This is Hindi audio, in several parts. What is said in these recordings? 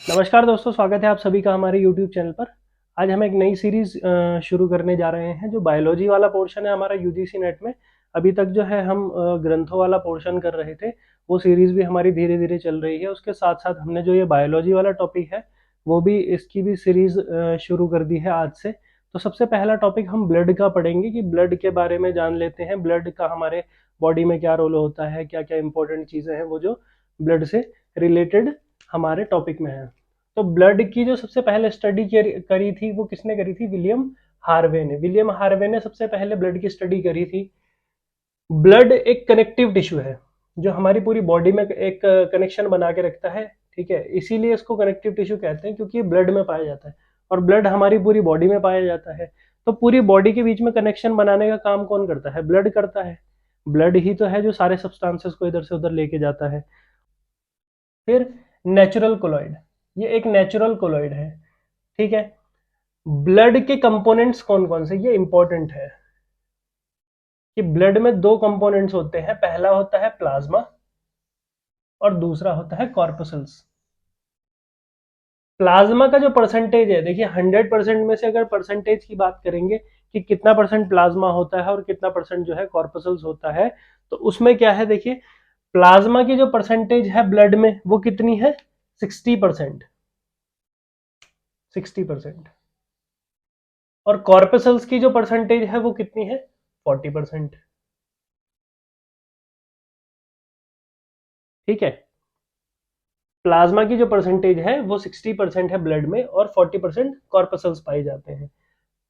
नमस्कार दोस्तों, स्वागत है आप सभी का हमारे YouTube चैनल पर। आज हम एक नई सीरीज शुरू करने जा रहे हैं। जो बायोलॉजी वाला पोर्शन है हमारा यूजीसी नेट में, अभी तक जो है हम ग्रंथों वाला पोर्शन कर रहे थे। वो सीरीज भी हमारी धीरे धीरे चल रही है। उसके साथ साथ हमने जो ये बायोलॉजी वाला टॉपिक है वो भी, इसकी भी सीरीज शुरू कर दी है आज से। तो सबसे पहला टॉपिक हम ब्लड का पढ़ेंगे कि ब्लड के बारे में जान लेते हैं। ब्लड का हमारे बॉडी में क्या रोल होता है, क्या क्या इंपॉर्टेंट चीज़ें हैं वो जो ब्लड से रिलेटेड हमारे टॉपिक में है। तो ब्लड की जो सबसे पहले स्टडी करी थी वो किसने करी थी? विलियम हार्वे ने। विलियम हार्वे ने सबसे पहले ब्लड की स्टडी करी थी। ब्लड एक कनेक्टिव टिश्यू है जो हमारी पूरी बॉडी में एक कनेक्शन बना के रखता है। ठीक है, इसीलिए इसको कनेक्टिव टिश्यू कहते हैं क्योंकि ब्लड में पाया जाता है और ब्लड हमारी पूरी बॉडी में पाया जाता है। तो पूरी बॉडी के बीच में कनेक्शन बनाने का काम कौन करता है? ब्लड करता है। ब्लड ही तो है जो सारे सब्सटेंसेस को इधर से उधर लेके जाता है। फिर नेचुरल कोलॉइड, ये एक नेचुरल कोलॉइड है। ठीक है, ब्लड के कंपोनेंट्स कौन कौन से, ये इंपॉर्टेंट है कि ब्लड में दो कंपोनेंट्स होते हैं। पहला होता है प्लाज्मा और दूसरा होता है कॉर्पसल्स। प्लाज्मा का जो परसेंटेज है, देखिए 100% में से अगर परसेंटेज की बात करेंगे कि कितना परसेंट प्लाज्मा होता है और कितना परसेंट जो है कॉर्पसल्स होता है, तो उसमें क्या है, देखिए प्लाज्मा की जो परसेंटेज है ब्लड में वो कितनी है? 60%। 60%। और कॉर्पसल्स की जो परसेंटेज है वो कितनी है? 40%। ठीक है, प्लाज्मा की जो परसेंटेज है वो 60% है ब्लड में और 40% कॉर्पसल्स पाए जाते हैं।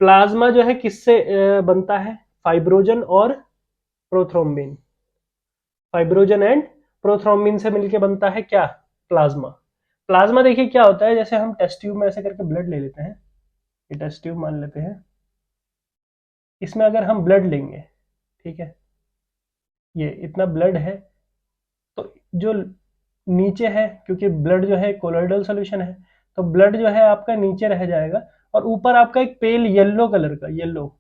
प्लाज्मा जो है किससे बनता है? फाइब्रोजन और प्रोथ्रोम्बिन। फाइब्रोजन एंड प्रोथ्रोम्बिन से मिलके बनता है क्या? प्लाज्मा। प्लाज्मा देखिए क्या होता है, जैसे हम टेस्ट ट्यूब में ऐसे करके ब्लड ले लेते हैं। ये टेस्ट ट्यूब मान लेते हैं, इसमें अगर हम ब्लड लेंगे, ठीक है, ये इतना ब्लड है, तो जो नीचे है, क्योंकि ब्लड जो है कोलोइडल सोल्यूशन है, तो ब्लड जो है आपका नीचे रह जाएगा और ऊपर आपका एक पेल येलो कलर का, येलो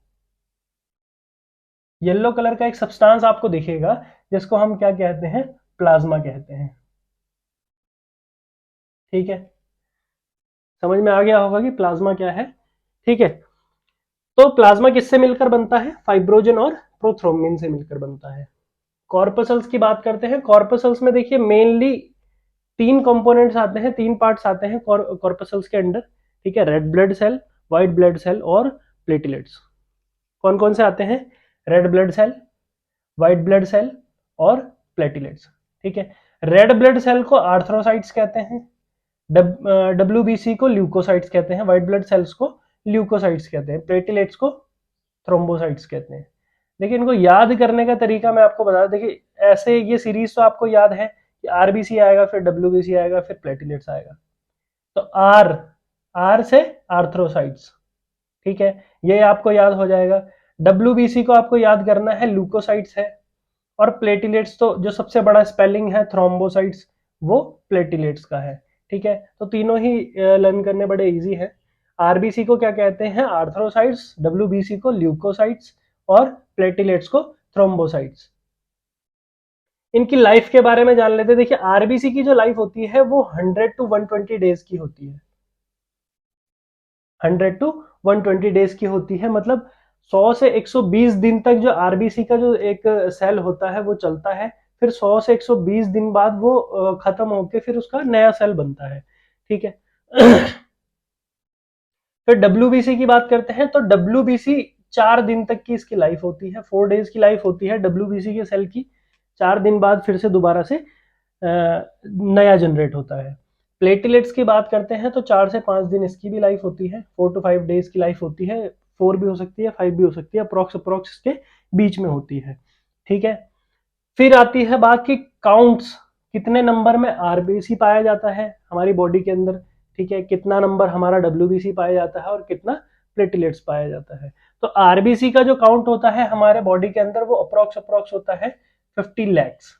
येलो कलर का एक सब्सटेंस आपको दिखेगा, जिसको हम क्या कहते हैं? प्लाज्मा कहते हैं। ठीक है, समझ में आ गया होगा कि प्लाज्मा क्या है। ठीक है, तो प्लाज्मा किससे मिलकर बनता है? फाइब्रोजन और प्रोथ्रोम्बिन से मिलकर बनता है। कॉर्पसल्स की बात करते हैं। कॉर्पसल्स में देखिए मेनली तीन कंपोनेंट्स आते हैं, तीन पार्ट्स आते हैं कॉर्पसल्स के अंदर। ठीक है, red blood cell, white blood cell और प्लेटलेट्स। कौन कौन से आते हैं? Red blood cell, white blood cell और प्लेटलेट्स। ठीक है, रेड ब्लड सेल को आर्थ्रोसाइट्स कहते हैं, डब्ल्यूबीसी को ल्यूकोसाइट्स कहते हैं, व्हाइट ब्लड सेल्स को ल्यूकोसाइट्स कहते हैं, प्लेटलेट्स को थ्रोम्बोसाइट्स कहते हैं। देखिए इनको याद करने का तरीका मैं आपको बता, देखिए ऐसे ये सीरीज तो आपको याद है कि आरबीसी आएगा, फिर डब्ल्यूबीसी आएगा, फिर प्लेटलेट्स आएगा। तो आर, आर से आर्थ्रोसाइट्स। ठीक है, ये आपको याद हो जाएगा। डब्ल्यूबीसी को आपको याद करना है, ल्यूकोसाइट्स है। और प्लेटलेट्स तो जो सबसे बड़ा स्पेलिंग है थ्रोम्बोसाइट्स, वो प्लेटलेट्स का है। ठीक है, तो तीनों ही लर्न करने बड़े इजी है। आरबीसी को क्या कहते हैं? आर्थ्रोसाइट्स, डब्ल्यूबीसी को ल्यूकोसाइट्स और प्लेटलेट्स को थ्रोम्बोसाइट्स। इनकी लाइफ के बारे में जान लेते हैं। देखिए आरबीसी की जो लाइफ होती है वो 100 टू 120 डेज की होती है। 100 टू 120 डेज की होती है, मतलब 100 से 120 दिन तक जो आरबीसी का जो एक सेल होता है वो चलता है। फिर 100 से 120 दिन बाद वो खत्म होके फिर उसका नया सेल बनता है। ठीक है। फिर डब्ल्यूबीसी की बात करते हैं, तो डब्ल्यूबीसी 4 दिन तक की इसकी लाइफ होती है, 4 डेज की लाइफ होती है डब्ल्यूबीसी के सेल की। 4 दिन बाद फिर से दोबारा से नया जनरेट होता है। प्लेटलेट्स की बात करते हैं तो 4 से 5 दिन इसकी भी लाइफ होती है, 4 to 5 डेज की लाइफ होती है। 4 भी हो सकती है, 5 भी हो सकती है, अप्रोक्स अप्रोक्स के बीच में होती है। ठीक है, फिर आती है बात की काउंट्स, कितने नंबर में आरबीसी पाया जाता है हमारी बॉडी के अंदर। ठीक है, कितना नंबर हमारा डब्ल्यूबीसी पाया जाता है और कितना प्लेटलेट्स पाया जाता है। तो आरबीसी का जो काउंट होता है हमारे बॉडी के अंदर वो अप्रोक्स अप्रोक्स होता है 50 लैक्स।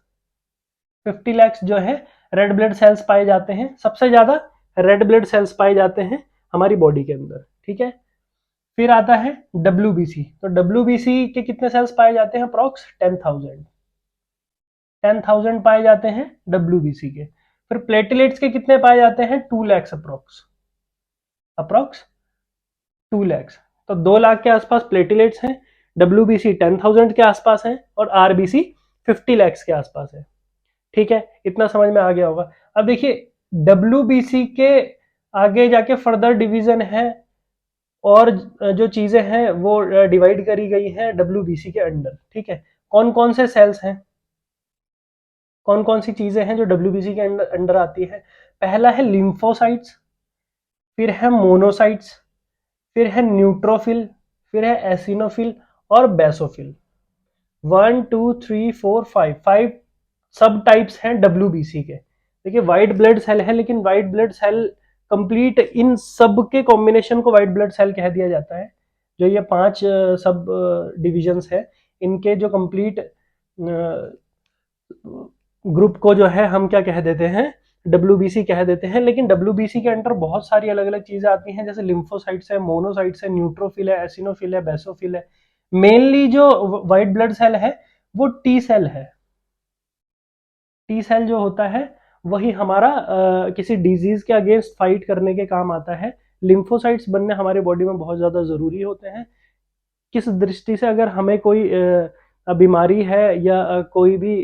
50 लैक्स जो है रेड ब्लड सेल्स पाए जाते हैं। सबसे ज्यादा रेड ब्लड सेल्स पाए जाते हैं हमारी बॉडी के अंदर। ठीक है, फिर आता है डब्ल्यूबीसी। तो डब्ल्यूबीसी के कितने सेल्स पाए जाते हैं? अप्रोक्स 10,000 पाए जाते हैं डब्ल्यूबीसी के। फिर प्लेटलेट्स के कितने पाए जाते हैं? 2 लाख अप्रोक्स 2 लाख। तो 2 लाख के आसपास प्लेटलेट्स हैं, WBC 10,000 के आसपास है और RBC 50 लाख के आसपास है। ठीक है, इतना समझ में आ गया होगा। अब देखिए WBC के आगे जाके फर्दर डिवीजन है और जो चीजें हैं वो डिवाइड करी गई हैं WBC के अंडर। ठीक है, कौन कौन से सेल्स हैं, कौन कौन सी चीजें हैं जो WBC के अंडर अंडर आती है? पहला है लिम्फोसाइट्स, फिर है मोनोसाइट्स, फिर है न्यूट्रोफिल, फिर है एसिनोफिल और बेसोफिल। 1 2 3 4 5 सब टाइप्स हैं WBC के। देखिए वाइट ब्लड सेल है, लेकिन वाइट ब्लड सेल कंप्लीट इन सब के कॉम्बिनेशन को वाइट ब्लड सेल कह दिया जाता है। जो ये 5 सब डिविजन्स है, इनके जो कंप्लीट ग्रुप को जो है हम क्या कह देते हैं? WBC कह देते हैं। लेकिन WBC के अंडर बहुत सारी अलग अलग चीजें आती हैं, जैसे लिम्फोसाइट्स है, मोनोसाइट्स है, न्यूट्रोफिल है, एसिनोफिल है, बेसोफिल है। मेनली जो व्हाइट ब्लड सेल है वो टी सेल है। टी सेल जो होता है वही हमारा किसी डिजीज के अगेंस्ट फाइट करने के काम आता है। लिम्फोसाइट्स बनने हमारे बॉडी में बहुत ज्यादा जरूरी होते हैं। किस दृष्टि से? अगर हमें कोई बीमारी है या कोई भी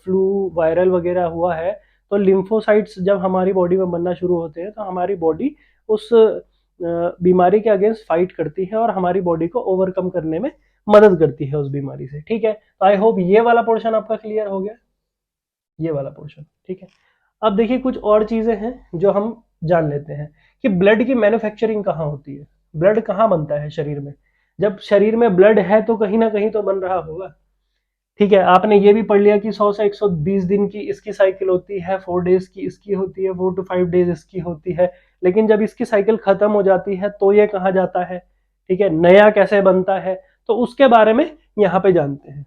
फ्लू वायरल वगैरह हुआ है, तो लिम्फोसाइट्स जब हमारी बॉडी में बनना शुरू होते हैं तो हमारी बॉडी उस बीमारी के अगेंस्ट फाइट करती है और हमारी बॉडी को ओवरकम करने में मदद करती है उस बीमारी से। ठीक है, तो आई होप ये वाला पोर्शन आपका क्लियर हो गया, ये वाला पोर्शन। ठीक है, अब देखिए कुछ और चीजें हैं जो हम जान लेते हैं कि ब्लड की मैन्युफैक्चरिंग कहाँ होती है, ब्लड कहाँ बनता है शरीर में। जब शरीर में ब्लड है तो कहीं ना कहीं तो बन रहा होगा। ठीक है, आपने ये भी पढ़ लिया कि 100 से 120 दिन की इसकी साइकिल होती है, 4 डेज की इसकी होती है, 4 to 5 डेज इसकी होती है। लेकिन जब इसकी साइकिल खत्म हो जाती है तो ये कहाँ जाता है? ठीक है, नया कैसे बनता है, तो उसके बारे में यहाँ पे जानते हैं।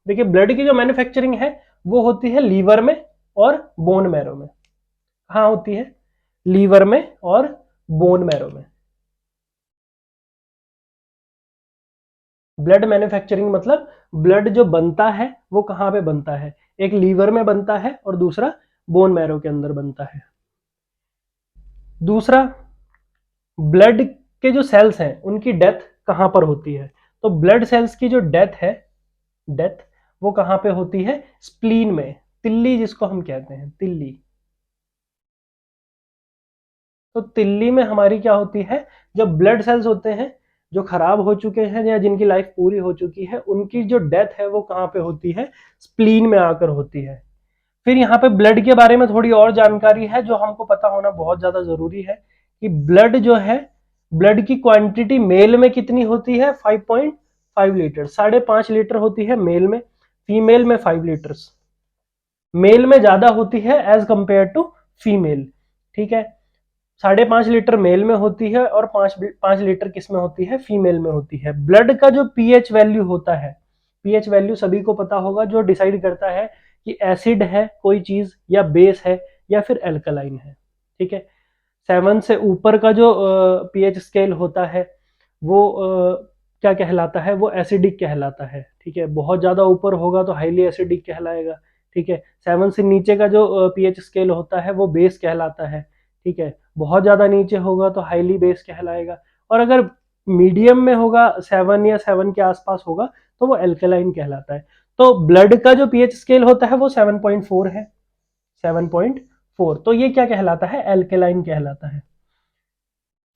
देखिए ब्लड की जो मैन्युफैक्चरिंग है वो होती है लीवर में और बोन मैरो में। कहाँ होती है? लीवर में और बोन मैरो में। ब्लड मैन्युफैक्चरिंग मतलब ब्लड जो बनता है वो कहाँ पे बनता है? एक लीवर में बनता है और दूसरा बोन मैरो के अंदर बनता है। दूसरा, ब्लड के जो सेल्स हैं उनकी डेथ कहाँ पर होती है? तो ब्लड सेल्स की जो डेथ है, डेथ वो कहाँ पे होती है? स्प्लीन में, तिल्ली जिसको हम कहते हैं, तिल्ली। तो तिल्ली में हमारी क्या होती है? जो ब्लड सेल्स होते हैं जो खराब हो चुके हैं या जिनकी लाइफ पूरी हो चुकी है, उनकी जो डेथ है वो कहाँ पे होती है? स्प्लीन में आकर होती है। फिर यहाँ पे ब्लड के बारे में थोड़ी और जानकारी है जो हमको पता होना बहुत ज्यादा जरूरी है कि ब्लड जो है, ब्लड की क्वांटिटी मेल में कितनी होती है? 5.5 लीटर, 5.5 लीटर होती है मेल में। फीमेल में 5 लीटर्स, मेल में ज्यादा होती है एज कंपेयर टू फीमेल। ठीक है, 5.5 लीटर मेल में होती है और 5 लीटर किस में होती है? फीमेल में होती है। ब्लड का जो पीएच वैल्यू होता है, पीएच वैल्यू सभी को पता होगा, जो डिसाइड करता है कि एसिड है कोई चीज या बेस है या फिर एल्कलाइन है। ठीक है, 7 से ऊपर का जो पीएच स्केल होता है वो क्या कहलाता है? वो एसिडिक कहलाता है। ठीक है, बहुत ज्यादा ऊपर होगा तो हाईली एसिडिक कहलाएगा। ठीक है, 7 से नीचे का जो पीएच स्केल होता है वो बेस कहलाता है। ठीक है, बहुत ज्यादा नीचे होगा तो हाईली बेस कहलाएगा। और अगर मीडियम में होगा, 7 या 7 के आसपास होगा, तो वो एल्कलाइन कहलाता है। तो ब्लड का जो पीएच स्केल होता है वो 7.4 है, 7.4। तो ये क्या कहलाता है? एल्कलाइन कहलाता है।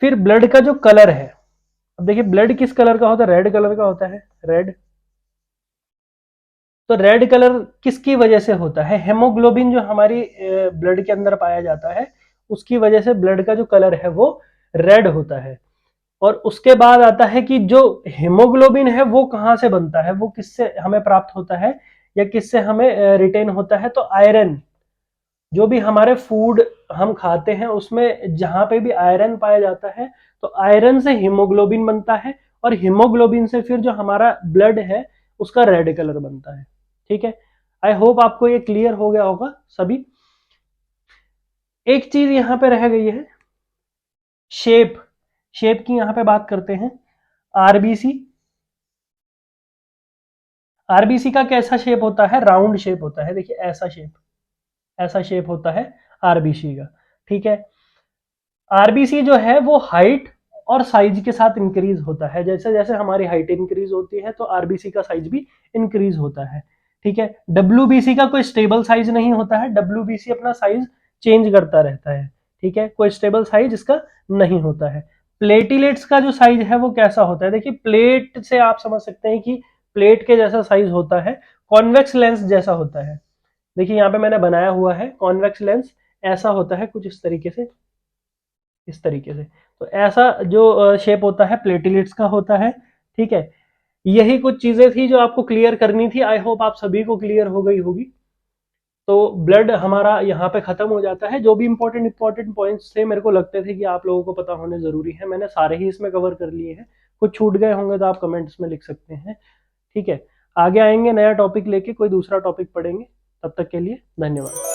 फिर ब्लड का जो कलर है, अब देखिए ब्लड किस कलर का होता है? रेड कलर का होता है, रेड। तो रेड कलर किसकी वजह से होता है? हेमोग्लोबिन जो हमारी ब्लड के अंदर पाया जाता है उसकी वजह से ब्लड का जो कलर है वो रेड होता है। और उसके बाद आता है कि जो हेमोग्लोबिन है वो कहाँ से बनता है, वो किससे हमें प्राप्त होता है या किससे हमें रिटेन होता है? तो आयरन, जो भी हमारे फूड हम खाते हैं उसमें जहां पे भी आयरन पाया जाता है तो आयरन से हीमोग्लोबिन बनता है और हीमोग्लोबिन से फिर जो हमारा ब्लड है उसका रेड कलर बनता है। ठीक है, आई होप आपको ये क्लियर हो गया होगा सभी। एक चीज यहां पे रह गई है, शेप। शेप की यहां पे बात करते हैं। आरबीसी, आरबीसी का कैसा शेप होता है? राउंड शेप होता है। देखिए ऐसा शेप, ऐसा शेप होता है आरबीसी का। ठीक है, आरबीसी जो है वो हाइट और साइज के साथ इंक्रीज होता है, जैसे जैसे हमारी हाइट इंक्रीज होती है तो आरबीसी का साइज भी इंक्रीज होता है। ठीक है, डब्ल्यूबीसी का कोई स्टेबल साइज नहीं होता है, डब्ल्यूबीसी अपना साइज चेंज करता रहता है। ठीक है, कोई स्टेबल साइज इसका नहीं होता है। प्लेटिलेट्स का जो साइज है वो कैसा होता है, देखिए प्लेट से आप समझ सकते हैं कि प्लेट के जैसा साइज होता है, कॉन्वेक्स लेंस जैसा होता है। देखिए यहाँ पे मैंने बनाया हुआ है कॉन्वेक्स लेंस, ऐसा होता है कुछ इस तरीके से, इस तरीके से। तो ऐसा जो शेप होता है प्लेटिलेट्स का होता है। ठीक है, यही कुछ चीजें थी जो आपको क्लियर करनी थी, आई होप आप सभी को क्लियर हो गई होगी। तो ब्लड हमारा यहाँ पे खत्म हो जाता है। जो भी इंपॉर्टेंट इंपॉर्टेंट पॉइंट्स थे मेरे को लगते थे कि आप लोगों को पता होने जरूरी है, मैंने सारे ही इसमें कवर कर लिए हैं। कुछ छूट गए होंगे तो आप कमेंट्स में लिख सकते हैं। ठीक है, आगे आएंगे नया टॉपिक लेके, कोई दूसरा टॉपिक पढ़ेंगे। तब तक के लिए धन्यवाद।